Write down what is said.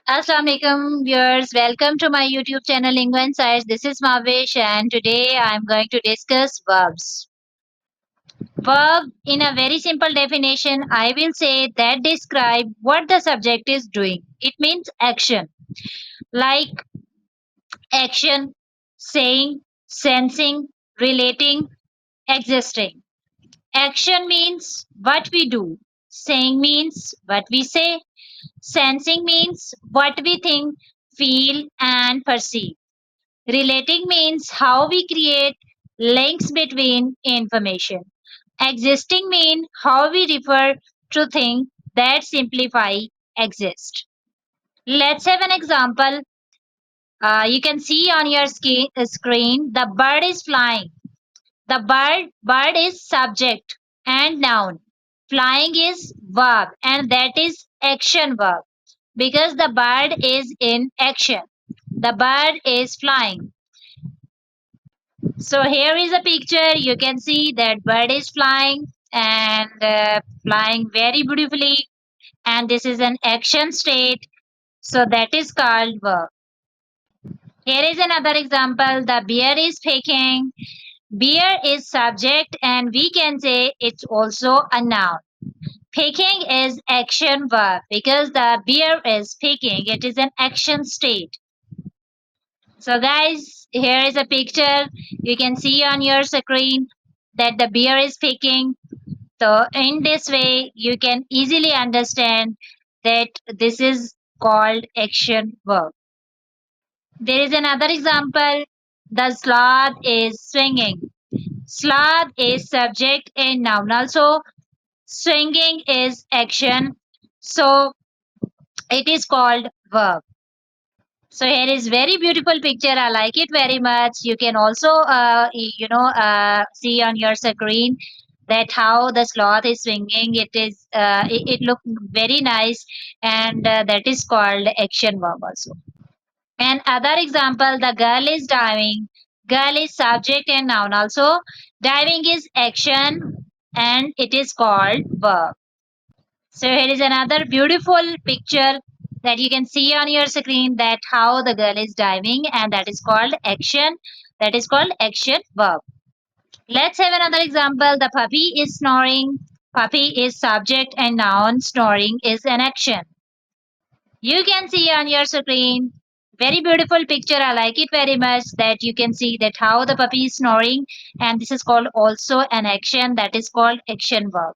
Assalamualaikum viewers, welcome to my YouTube channel Lingua Insights. This is Mavish and today I am going to discuss verbs. Verb in a very simple definition, I will say that describe what the subject is doing. It means action, like action, saying, sensing, relating, existing. Action means what we do. Saying means what we say. Sensing means what we think, feel, and perceive. Relating means how we create links between information. Existing means how we refer to things that simplify exist. Let's have an example. You can see on your screen the bird is flying. The bird is subject and noun. Flying is verb and that is action verb because the bird is in action. The bird is flying. So here is a picture. You can see that bird is flying and flying very beautifully. And this is an action state. So that is called verb. Here is another example. The bear is picking. Bear is subject and we can say it's also a noun. Picking is action verb because the bear is picking. It is an action state. So guys, here is a picture. You can see on your screen that the bear is picking. So in this way, you can easily understand that this is called action verb. There is another example. The sloth is swinging. Sloth is subject and noun. Also, swinging is action. So it is called verb. So here is very beautiful picture. I like it very much. You can also, see on your screen that how the sloth is swinging. It look very nice, and that is called action verb also. And other example, the girl is diving. Girl is subject and noun also. Diving is action, and it is called verb. So here is another beautiful picture that you can see on your screen that how the girl is diving and that is called action. That is called action verb. Let's have another example. The puppy is snoring. Puppy is subject and noun. Snoring is an action. You can see on your screen very beautiful picture. I like it very much that you can see that how the puppy is snoring and this is called also an action that is called action verb.